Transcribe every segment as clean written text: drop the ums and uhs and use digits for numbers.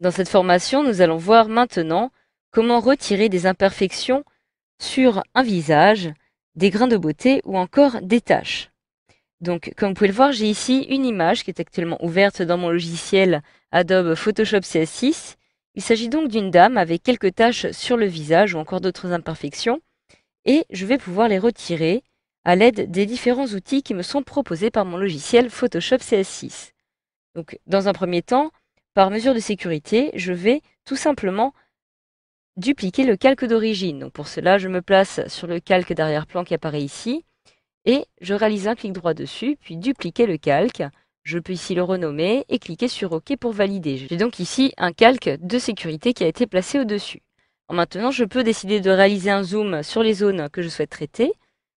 Dans cette formation, nous allons voir maintenant comment retirer des imperfections sur un visage, des grains de beauté ou encore des taches. Donc, comme vous pouvez le voir, j'ai ici une image qui est actuellement ouverte dans mon logiciel Adobe Photoshop CS6. Il s'agit donc d'une dame avec quelques taches sur le visage ou encore d'autres imperfections, et je vais pouvoir les retirer à l'aide des différents outils qui me sont proposés par mon logiciel Photoshop CS6. Donc, dans un premier temps, par mesure de sécurité, je vais tout simplement dupliquer le calque d'origine. Donc pour cela, je me place sur le calque d'arrière-plan qui apparaît ici et je réalise un clic droit dessus, puis dupliquer le calque. Je peux ici le renommer et cliquer sur OK pour valider. J'ai donc ici un calque de sécurité qui a été placé au-dessus. Maintenant, je peux décider de réaliser un zoom sur les zones que je souhaite traiter.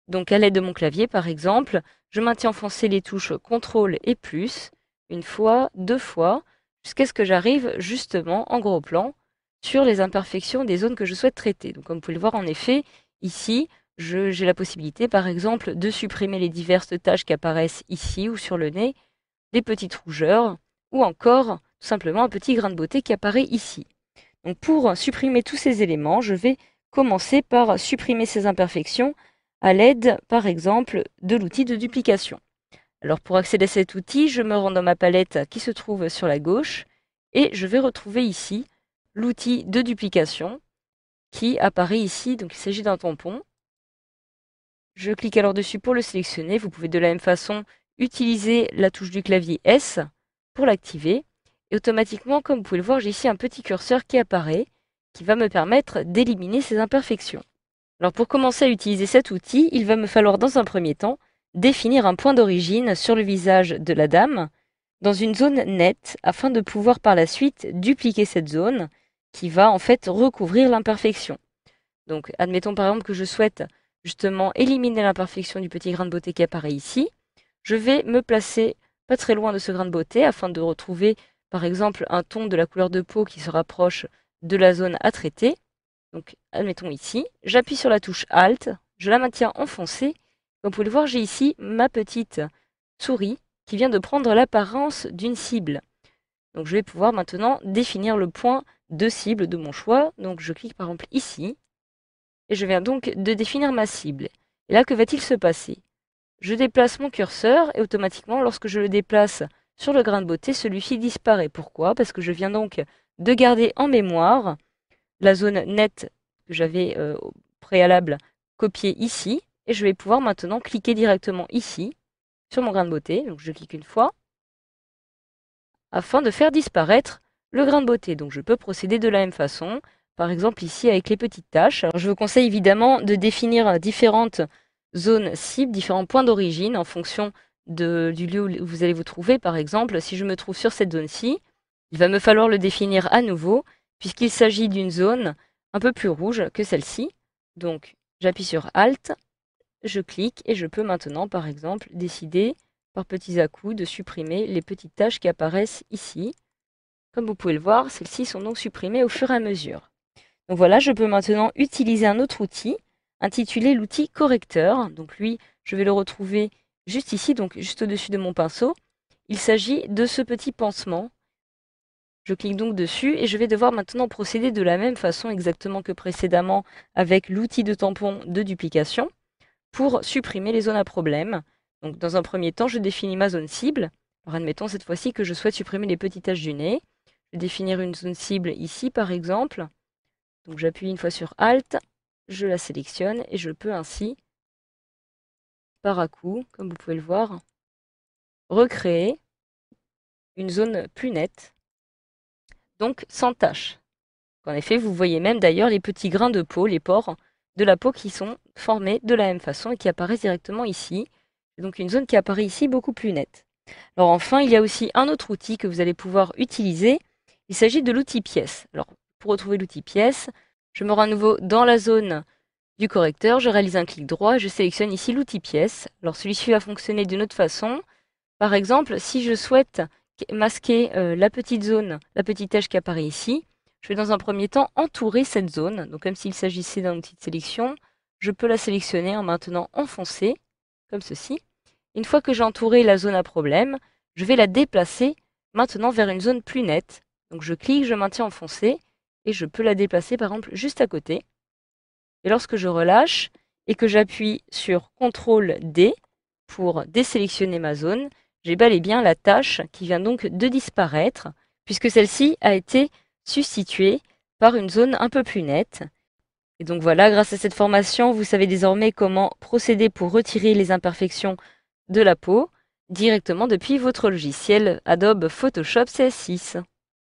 Donc à l'aide de mon clavier, par exemple, je maintiens enfoncé les touches CTRL et plus, une fois, deux fois, jusqu'à ce que j'arrive justement en gros plan sur les imperfections des zones que je souhaite traiter. Donc comme vous pouvez le voir, en effet, ici, j'ai la possibilité, par exemple, de supprimer les diverses taches qui apparaissent ici ou sur le nez, des petites rougeurs, ou encore tout simplement un petit grain de beauté qui apparaît ici. Donc pour supprimer tous ces éléments, je vais commencer par supprimer ces imperfections à l'aide, par exemple, de l'outil de duplication. Alors pour accéder à cet outil, je me rends dans ma palette qui se trouve sur la gauche, et je vais retrouver ici l'outil de duplication qui apparaît ici. Donc il s'agit d'un tampon. Je clique alors dessus pour le sélectionner. Vous pouvez de la même façon utiliser la touche du clavier S pour l'activer. Et automatiquement, comme vous pouvez le voir, j'ai ici un petit curseur qui apparaît, qui va me permettre d'éliminer ces imperfections. Alors pour commencer à utiliser cet outil, il va me falloir dans un premier temps définir un point d'origine sur le visage de la dame dans une zone nette afin de pouvoir par la suite dupliquer cette zone qui va en fait recouvrir l'imperfection. Donc admettons par exemple que je souhaite justement éliminer l'imperfection du petit grain de beauté qui apparaît ici. Je vais me placer pas très loin de ce grain de beauté afin de retrouver par exemple un ton de la couleur de peau qui se rapproche de la zone à traiter. Donc admettons ici, j'appuie sur la touche Alt, je la maintiens enfoncée. Comme vous pouvez le voir, j'ai ici ma petite souris qui vient de prendre l'apparence d'une cible. Donc je vais pouvoir maintenant définir le point de cible de mon choix. Donc je clique par exemple ici et je viens donc de définir ma cible. Et là, que va-t-il se passer? Je déplace mon curseur et automatiquement, lorsque je le déplace sur le grain de beauté, celui-ci disparaît. Pourquoi? Parce que je viens donc de garder en mémoire la zone nette que j'avais au préalable copiée ici. Et je vais pouvoir maintenant cliquer directement ici sur mon grain de beauté. Donc je clique une fois afin de faire disparaître le grain de beauté. Donc je peux procéder de la même façon, par exemple ici avec les petites taches. Alors, je vous conseille évidemment de définir différentes zones cibles, différents points d'origine en fonction du lieu où vous allez vous trouver. Par exemple, si je me trouve sur cette zone-ci, il va me falloir le définir à nouveau puisqu'il s'agit d'une zone un peu plus rouge que celle-ci. Donc j'appuie sur Alt, je clique et je peux maintenant par exemple décider par petits à-coups de supprimer les petites taches qui apparaissent ici. Comme vous pouvez le voir, celles-ci sont donc supprimées au fur et à mesure. Donc voilà, je peux maintenant utiliser un autre outil, intitulé l'outil correcteur. Donc lui, je vais le retrouver juste ici, donc juste au-dessus de mon pinceau. Il s'agit de ce petit pansement. Je clique donc dessus et je vais devoir maintenant procéder de la même façon exactement que précédemment avec l'outil de tampon de duplication pour supprimer les zones à problème. Donc dans un premier temps, je définis ma zone cible. Alors admettons cette fois-ci que je souhaite supprimer les petites taches du nez. Je vais définir une zone cible ici par exemple. Donc j'appuie une fois sur Alt, je la sélectionne et je peux ainsi, par à-coup, comme vous pouvez le voir, recréer une zone plus nette, donc sans taches. En effet, vous voyez même d'ailleurs les petits grains de peau, les pores de la peau qui sont formés de la même façon et qui apparaissent directement ici. C'est donc une zone qui apparaît ici beaucoup plus nette. Alors enfin, il y a aussi un autre outil que vous allez pouvoir utiliser. Il s'agit de l'outil pièce. Alors pour retrouver l'outil pièce, je me rends à nouveau dans la zone du correcteur, je réalise un clic droit et je sélectionne ici l'outil pièce. Alors celui-ci va fonctionner d'une autre façon. Par exemple, si je souhaite masquer la petite zone, la petite tache qui apparaît ici, je vais dans un premier temps entourer cette zone. Donc comme s'il s'agissait d'un outil de sélection, je peux la sélectionner en maintenant enfoncé, comme ceci. Une fois que j'ai entouré la zone à problème, je vais la déplacer maintenant vers une zone plus nette. Donc je clique, je maintiens enfoncé et je peux la déplacer par exemple juste à côté. Et lorsque je relâche et que j'appuie sur CTRL D pour désélectionner ma zone, j'ai bel et bien la tâche qui vient donc de disparaître puisque celle-ci a été substituée par une zone un peu plus nette. Et donc voilà, grâce à cette formation, vous savez désormais comment procéder pour retirer les imperfections de la peau directement depuis votre logiciel Adobe Photoshop CS6.